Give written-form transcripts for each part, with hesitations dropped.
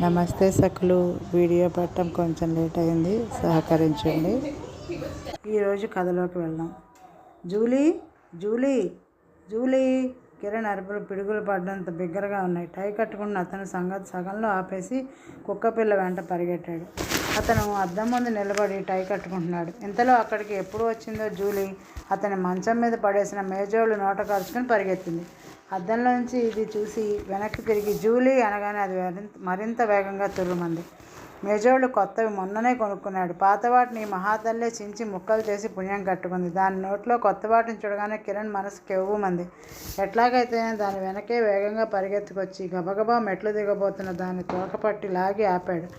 నమస్తే సఖులు. వీడియో పెట్టడం కొంచెం లేట్ అయింది, సహకరించండి. ఈరోజు కథలోకి వెళ్దాం. జూలీ జూలీ జూలీ కిరణ్ అరుపులు పిడుగులు పడ్డంత బిగ్గరగా ఉన్నాయి. టై కట్టుకున్న అతను సంగతి సగంలో ఆపేసి కుక్కపిల్ల వెంట పరిగెట్టాడు. అతను అద్దం ముందు నిలబడి టై కట్టుకుంటున్నాడు. ఇంతలో అక్కడికి ఎప్పుడు వచ్చిందో జూలీ అతని మంచం మీద పడేసిన మేజోళ్ళు నోట కరుచుకుని పరిగెత్తింది. అద్దంలోంచి ఇది చూసి వెనక్కి తిరిగి జూలీ అనగానే అది మరింత వేగంగా తుర్రుమంది. మేజోళ్ళు కొత్తవి మొన్ననే కొనుక్కున్నాడు. పాత వాటిని మహాతల్లే చించి ముక్కలు చేసి పుణ్యం కట్టుకుంది. దాని నోట్లో కొత్త వాటిని చూడగానే కిరణ్ మనసు కెవ్వుమంది. ఎట్లాగైతే దాని వెనకే వేగంగా పరిగెత్తుకొచ్చి గబగబా మెట్లు దిగబోతున్న దాన్ని తోకపట్టి లాగి ఆపాడు.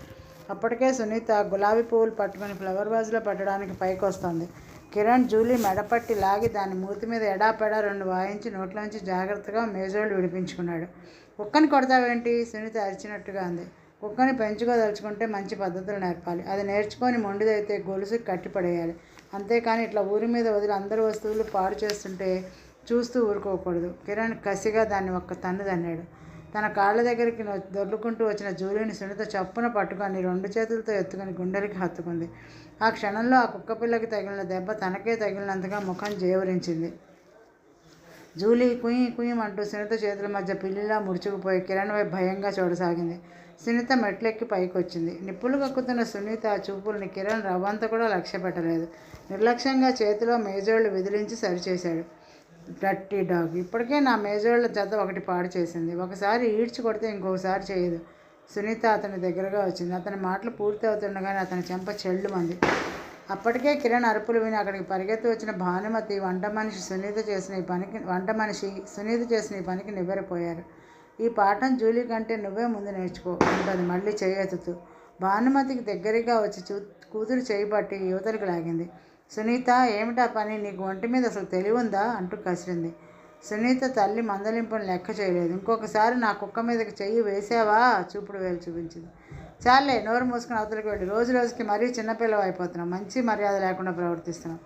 అప్పటికే సునీత గులాబీ పువ్వులు పట్టుకుని ఫ్లవర్ వాజ్లో పెట్టడానికి పైకి వస్తుంది. కిరణ్ జూలీ మెడపట్టి లాగి దాని మూతి మీద ఎడాపెడా 2 వాయించి నోట్లోంచి జాగ్రత్తగా మేజోళ్ళు విడిపించుకున్నాడు. కుక్కని కొడతావేంటి? సునీత అరిచినట్టుగా అంది. కుక్కని పెంచుకోదలుచుకుంటే మంచి పద్ధతులు నేర్పాలి. అది నేర్చుకొని మొండిదైతే గొలుసుకి కట్టిపడేయాలి. అంతేకాని ఇట్లా ఊరి మీద వదిలి అందరి వస్తువులు పాడు చేస్తుంటే చూస్తూ ఊరుకోకూడదు. కిరణ్ కసిగా దాన్ని ఒక్క తన్ను తన్నాడు. తన కాళ్ళ దగ్గరికి దొర్లుకుంటూ వచ్చిన జూలీని సునీత చప్పున పట్టుకొని 2 చేతులతో ఎత్తుకుని గుండెలకి హత్తుకుంది. ఆ క్షణంలో ఆ కుక్కపిల్లకి తగిలిన దెబ్బ తనకే తగిలినంతగా ముఖం జేవురించింది. జూలీ కుయ్యి కుయ్యమంటూ సునీత చేతుల మధ్య పిల్లిలా ముడుచుకుపోయి కిరణ్ వైపు భయంగా చూడసాగింది. సునీత మెట్లెక్కి పైకి వచ్చింది. నిప్పులు కక్కుతున్న సునీత చూపుల్ని కిరణ్ రవ్వంత కూడా లక్ష్య పెట్టలేదు. నిర్లక్ష్యంగా చేతిలో మేజోళ్ళు విదిలించి సరిచేశాడు. డర్టీ డాగ్, ఇప్పటికే నా మేజోళ్ళ జత ఒకటి పాడు చేసింది. ఒకసారి ఈడ్చి కొడితే ఇంకొకసారి చేయదు. సునీత అతని దగ్గరగా వచ్చింది. అతని మాటలు పూర్తి అవుతుండగానే అతని చెంప చెల్లుమంది. అప్పటికే కిరణ్ అరుపులు విని అక్కడికి పరిగెత్తి వచ్చిన భానుమతి వంట మనిషి సునీత చేసిన ఈ పనికి నివ్వెరపోయారు. ఈ పాఠం జూలీ కంటే నువ్వే ముందు నేర్చుకో అంటది మళ్ళీ చేయెత్తుతూ. భానుమతికి దగ్గరగా వచ్చి కూతురు చేయబట్టి యువతలకు లాగింది. సునీత, ఏమిటా పని? నీకు ఒంటి మీద అసలు తెలివుందా అంటూ కసిరింది. సునీత తల్లి మందలింపుని లెక్క చేయలేదు. ఇంకొకసారి నా కుక్క మీదకి చెయ్యి వేసావా? చూపుడు వేలు చూపించింది. చాలే, నోరు మూసుకుని అవతలికి వెళ్ళి. రోజు రోజుకి మరీ చిన్నపిల్లవ అయిపోతున్నావు. మంచి మర్యాద లేకుండా ప్రవర్తిస్తున్నావు.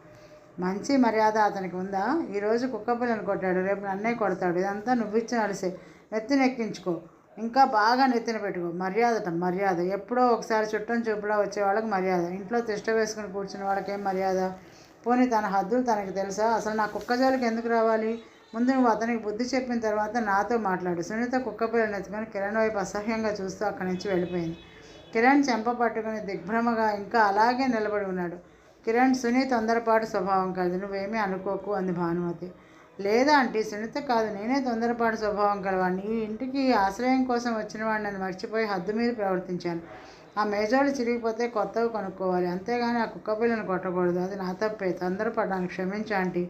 మంచి మర్యాద అతనికి ఉందా? ఈరోజు కుక్క పిల్లని కొట్టాడు, రేపు నన్నే కొడతాడు. ఇదంతా నువ్విచ్చిన అలసే. నెత్తినెక్కించుకో, ఇంకా బాగా నెత్తిన పెట్టుకో. మర్యాద ఎప్పుడో ఒకసారి చుట్టం చూపులా వచ్చే వాళ్ళకి మర్యాద. ఇంట్లో తిష్ట వేసుకుని కూర్చున్న వాళ్ళకేం మర్యాద? పోనీ తన హద్దులు తనకి తెలుసా? అసలు నా కుక్క జోలికి ఎందుకు రావాలి? ముందు నువ్వు అతనికి బుద్ధి చెప్పిన తర్వాత నాతో మాట్లాడు. సునీత కుక్క పిల్లని ఎత్తుకొని కిరణ్ వైపు అసహ్యంగా చూస్తూ అక్కడి నుంచి వెళ్ళిపోయింది. కిరణ్ చెంప పట్టుకుని దిగ్భ్రమగా ఇంకా అలాగే నిలబడి ఉన్నాడు. కిరణ్, సునీత తొందరపాటు స్వభావం కాదు, నువ్వేమీ అనుకోకు అంది భానుమతి. లేదా ఆంటీ, సునీత కాదు, నేనే తొందరపాటు స్వభావం కలవాడిని. ఈ ఇంటికి ఆశ్రయం కోసం వచ్చిన వాడిని నన్ను మర్చిపోయి హద్దు మీద ప్రవర్తించాను. ఆ మేజోళ్ళు చిరిగిపోతే కొత్తవి కొనుక్కోవాలి, అంతేగాని ఆ కుక్క పిల్లను కొట్టకూడదు. అది నా తప్పే. తొందరపడ్డాను, క్షమించు ఆంటీ.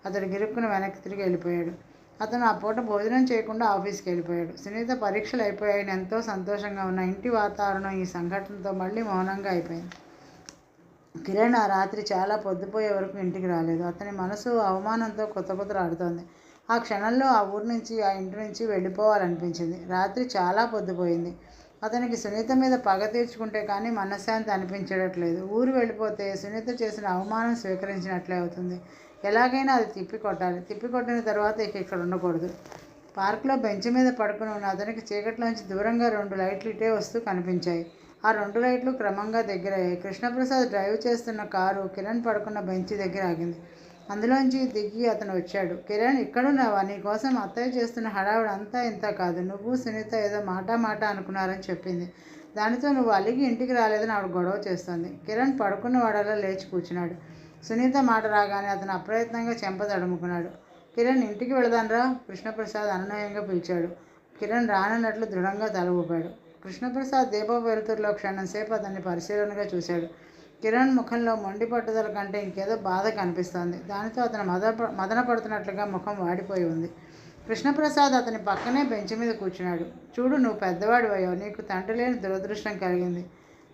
అతడు గిరుక్కుని వెనక్కి తిరిగి వెళ్ళిపోయాడు. అతను ఆ పూట భోజనం చేయకుండా ఆఫీస్కి వెళ్ళిపోయాడు. సునీత పరీక్షలు అయిపోయాయని ఎంతో సంతోషంగా ఉన్న ఇంటి వాతావరణం ఈ సంఘటనతో మళ్ళీ మౌనంగా అయిపోయింది. కిరణ్ ఆ రాత్రి చాలా పొద్దుపోయే వరకు ఇంటికి రాలేదు. అతని మనసు అవమానంతో కొత్తరాడుతోంది. ఆ క్షణంలో ఆ ఊరి నుంచి, ఆ ఇంటి నుంచి వెళ్ళిపోవాలనిపించింది. రాత్రి చాలా పొద్దుపోయింది. అతనికి సునీత మీద పగ తీర్చుకుంటే కానీ మనశ్శాంతి అనిపించట్లేదు. ఊరు వెళ్ళిపోతే సునీత చేసిన అవమానం స్వీకరించినట్లే అవుతుంది. ఎలాగైనా అది తిప్పికొట్టాలి. తిప్పికొట్టిన తర్వాత ఇక్కడ ఉండకూడదు. పార్కులో బెంచ్ మీద పడుకుని ఉన్న అతనికి చీకట్లోంచి దూరంగా 2 లైట్లు ఇటే వస్తూ కనిపించాయి. ఆ 2 లైట్లు క్రమంగా దగ్గరయ్యాయి. కృష్ణప్రసాద్ డ్రైవ్ చేస్తున్న కారు కిరణ్ పడుకున్న బెంచ్ దగ్గర ఆగింది. అందులోంచి దిగి అతను వచ్చాడు. కిరణ్, ఇక్కడున్నావా? నీకోసం అత్తయ్య చేస్తున్న హడావుడు అంతా ఇంత కాదు. నువ్వు సునీత ఏదో మాట అనుకున్నారని చెప్పింది. దానితో నువ్వు అలిగి ఇంటికి రాలేదని ఆవిడ గొడవ చేస్తోంది. కిరణ్ పడుకున్న వాడలా లేచి కూర్చున్నాడు. సునీత మాట రాగానే అతను అప్రయత్నంగా చెంప తడుముకున్నాడు. కిరణ్, ఇంటికి వెళదాన్రా? కృష్ణప్రసాద్ అనునయంగా పిలిచాడు. కిరణ్ రానన్నట్లు దృఢంగా తల ఊపాడు. కృష్ణప్రసాద్ దీపపు వెలుతురులో క్షణంసేపు అతన్ని పరిశీలనగా చూశాడు. కిరణ్ ముఖంలో మొండి పట్టుదల కంటే ఇంకేదో బాధ కనిపిస్తోంది. దానితో అతను మదన పడుతున్నట్లుగా ముఖం వాడిపోయి ఉంది. కృష్ణప్రసాద్ అతని పక్కనే బెంచ్ మీద కూర్చున్నాడు. చూడు, నువ్వు పెద్దవాడివయ్యావు. నీకు తండ్రి లేని దురదృష్టం కలిగింది.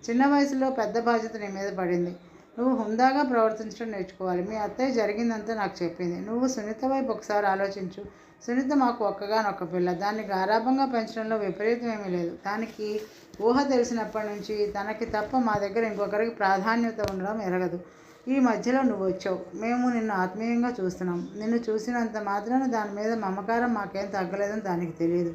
చిన్న వయసులో పెద్ద బాధ్యత నీ మీద పడింది. నువ్వు హుందాగా ప్రవర్తించడం నేర్చుకోవాలి. మీ అత్తయ్య జరిగిందంతా నాకు చెప్పింది. నువ్వు సునీత వైపు ఒకసారి ఆలోచించు. సునీత మాకు ఒక్కగానొక్క పిల్ల. దాన్ని గారాబంగా పెంచడంలో విపరీతం ఏమీ లేదు. దానికి ఊహ తెలిసినప్పటి నుంచి తనకి తప్ప మా దగ్గర ఇంకొకరికి ప్రాధాన్యత ఉండడం ఎరగదు. ఈ మధ్యలో నువ్వు వచ్చావు. మేము నిన్ను ఆత్మీయంగా చూస్తున్నాం. నిన్ను చూసినంత మాత్రాన దాని మీద మమకారం మాకేం తగ్గలేదని దానికి తెలియదు.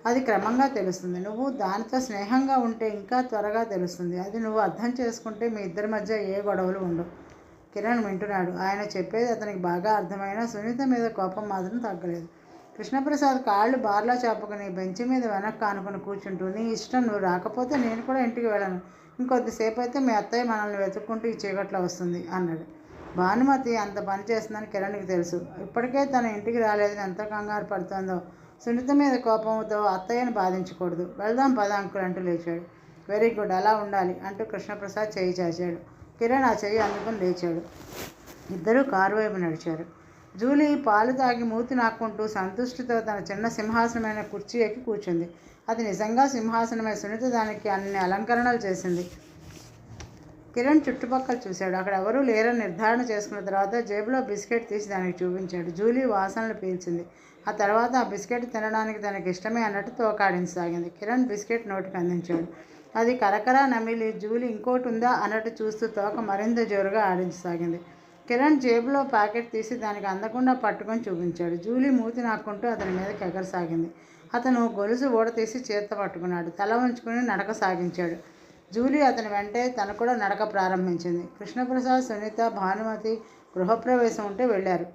అది క్రమంగా తెలుస్తుంది. నువ్వు దానితో స్నేహంగా ఉంటే ఇంకా త్వరగా తెలుస్తుంది. అది నువ్వు అర్థం చేసుకుంటే మీ ఇద్దరి మధ్య ఏ గొడవలు ఉండవు. కిరణ్ వింటున్నాడు. ఆయన చెప్పేది అతనికి బాగా అర్థమైనా సునీత మీద కోపం మాత్రం తగ్గలేదు. కృష్ణప్రసాద్ కాళ్ళు బార్లా చాపుకుని బెంచి మీద వెనక్కి ఆనుకుని కూర్చుంటూ, నీ ఇష్టం, నువ్వు రాకపోతే నేను కూడా ఇంటికి వెళ్ళను. ఇంకొద్దిసేపు అయితే మీ అత్తయ్య మనల్ని వెతుక్కుంటూ ఈ చీకట్లో వస్తుంది అన్నాడు. భానుమతి అంత పని చేస్తుందని కిరణ్కి తెలుసు. ఇప్పటికే తన ఇంటికి రాలేదని ఎంత కంగారు పడుతోందో. సునీత మీద కోపంతో అత్తయ్యను బాధించకూడదు. వెళ్దాం పద అంకుల్ అంటూ లేచాడు. వెరీ గుడ్, అలా ఉండాలి అంటూ కృష్ణప్రసాద్ చేయి చాచాడు. కిరణ్ ఆ చెయ్యి అందుకుని లేచాడు. ఇద్దరూ కారు వైపు నడిచారు. జూలీ పాలు తాగి మూతి నాక్కుంటూ సంతుష్టితో తన చిన్న సింహాసనమైన కుర్చీ ఎక్కి కూర్చుంది. అది నిజంగా సింహాసనమే. సునీత దానికి అన్ని అలంకరణలు చేసింది. కిరణ్ చుట్టుపక్కల చూశాడు. అక్కడ ఎవరూ లేరని నిర్ధారణ చేసుకున్న తర్వాత జేబులో బిస్కెట్ తీసి దానికి చూపించాడు. జూలీ వాసనలు పీల్చింది. ఆ తర్వాత ఆ బిస్కెట్ తినడానికి తనకి ఇష్టమే అన్నట్టు తోకాడించసాగింది. కిరణ్ బిస్కెట్ నోటికి అందించాడు. అది కరకరా నమిలి జూలీ ఇంకోటి ఉందా అన్నట్టు చూస్తూ తోక మరింత జోరుగా ఆడించసాగింది. కిరణ్ జేబులో ప్యాకెట్ తీసి దానికి అందకుండా పట్టుకొని చూపించాడు. జూలీ మూతి నాక్కుంటూ అతని మీదకి ఎగరసాగింది. అతను గొలుసు ఊడతీసి చేత్తో పట్టుకున్నాడు. తల వంచుకుని నడక సాగించాడు. జూలీ అతని వెంటే తను కూడా నడక ప్రారంభించింది. కృష్ణప్రసాద్, సునీత, భానుమతి గృహప్రవేశం ఉంటే వెళ్ళారు.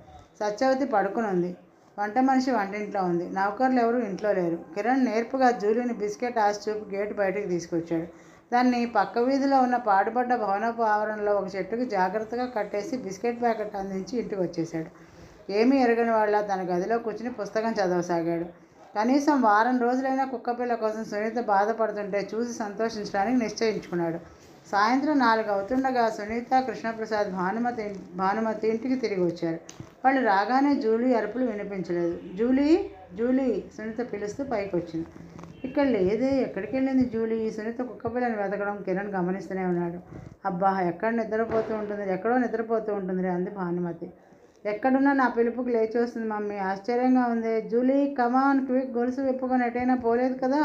సత్యవతి పడుకుని ఉంది. వంట మనిషి వంటింట్లో ఉంది. నౌకర్లు ఎవరూ ఇంట్లో లేరు. కిరణ్ నేర్పుగా జూలీని బిస్కెట్ ఆశ చూపి గేటు బయటికి తీసుకొచ్చాడు. దాన్ని పక్క వీధిలో ఉన్న పాడుపడ్డ భవనపు ఆవరణలో ఒక చెట్టుకు జాగ్రత్తగా కట్టేసి బిస్కెట్ ప్యాకెట్ అందించి ఇంటికి వచ్చేశాడు. ఏమీ ఎరగని వాళ్ళ తన గదిలో కూర్చుని పుస్తకం చదవసాగాడు. కనీసం వారం రోజులైనా కుక్కపిల్ల కోసం సునీత బాధపడుతుంటే చూసి సంతోషించడానికి నిశ్చయించుకున్నాడు. సాయంత్రం 4 అవుతుండగా సునీత, కృష్ణప్రసాద్, భానుమతి ఇంటికి తిరిగి వచ్చారు. వాళ్ళు రాగానే జూలీ అరుపులు వినిపించలేదు. జూలీ, జూలీ సునీత పిలుస్తూ పైకి వచ్చింది. ఇక్కడ లేదే, ఎక్కడికి వెళ్ళింది జూలీ? సునీత కుక్కపిల్లని వెతకడం కిరణ్ గమనిస్తూనే ఉన్నాడు. అబ్బా, ఎక్కడో నిద్రపోతూ ఉంటుంది అంది భానుమతి. ఎక్కడున్నా నా పిలుపుకి లేచి వస్తుంది మమ్మీ. ఆశ్చర్యంగా ఉంది. జూలీ, కమాన్ క్విక్, గొలుసు విప్పుకొని ఎటైనా పోలేదు కదా?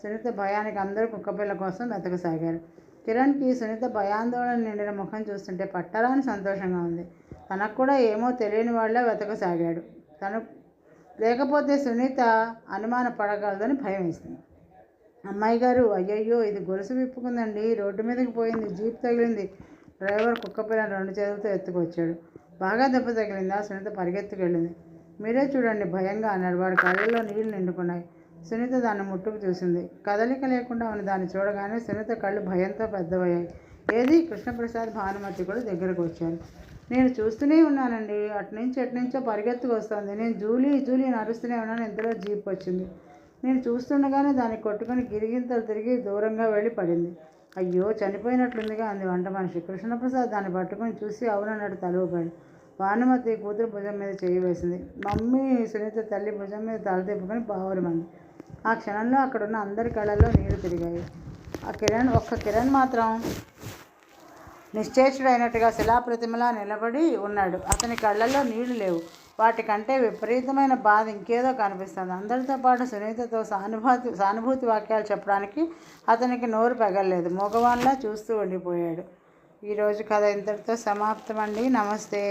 సునీత భయానికి అందరూ కుక్కపిల్ల కోసం వెతకసాగారు. కిరణ్కి సునీత భయాందోళన నిండిన ముఖం చూస్తుంటే పట్టరాని సంతోషంగా ఉంది. తనకు కూడా ఏమో తెలియని వాళ్ళ వెతకసాగాడు. తను లేకపోతే సునీత అనుమాన పడగలదని భయం వేసింది. అమ్మాయి గారు, అయ్యయ్యో, ఇది గొలుసు విప్పుకుందండి, రోడ్డు మీదకి పోయింది, జీప్ తగిలింది. డ్రైవర్ కుక్కపిల్లని 2 చేతులతో ఎత్తుకొచ్చాడు. బాగా దెబ్బ తగిలిందా? సునీత పరిగెత్తుకెళ్ళింది. మీరే చూడండి భయంగా అన్నాడు. వాడి కళ్ళల్లో నీళ్లు నిండుకున్నాయి. సునీత దాన్ని ముట్టుకు చూసింది. కదలిక లేకుండా ఉన్న దాన్ని చూడగానే సునీత కళ్ళు భయంతో పెద్దవయ్యాయి. ఏది? కృష్ణప్రసాద్, భానుమతి కూడా దగ్గరకు వచ్చారు. నేను చూస్తూనే ఉన్నానండి, అటునుంచి ఎటునుంచో పరిగెత్తుకు వస్తుంది. నేను జూలీ జూలీ అరుస్తూనే ఉన్నాను. ఇంతలో జీప్ వచ్చింది. నేను చూస్తుండగానే దాన్ని కొట్టుకుని గిరిగింతలు తిరిగి దూరంగా వెళ్ళి పడింది. అయ్యో, చనిపోయినట్లుందిగా అంది వంట మనిషి. కృష్ణప్రసాద్ దాన్ని పట్టుకొని చూసి అవునన్నట్టు తల ఊపాడు. భానుమతి కూతురు భుజం మీద చేయి వేసింది. మమ్మీ! సునీత తల్లి భుజం మీద తల తిప్పుకొని బావురమంది. ఆ క్షణంలో అక్కడున్న అందరి కళ్ళల్లో నీరు తిరిగాయి. ఒక్క కిరణ్ మాత్రం నిశ్చేష్టుడైనట్టుగా శిలాప్రతిమలా నిలబడి ఉన్నాడు. అతని కళ్ళల్లో నీళ్లు లేవు. వాటికంటే విపరీతమైన బాధ ఇంకేదో కనిపిస్తుంది. అందరితో పాటు సునీతతో సానుభూతి వాక్యాలు చెప్పడానికి అతనికి నోరు పెగలలేదు. మగవాన్లా చూస్తూ ఉండిపోయాడు. ఈరోజు కథ ఇంతటితో సమాప్తం అండి. నమస్తే.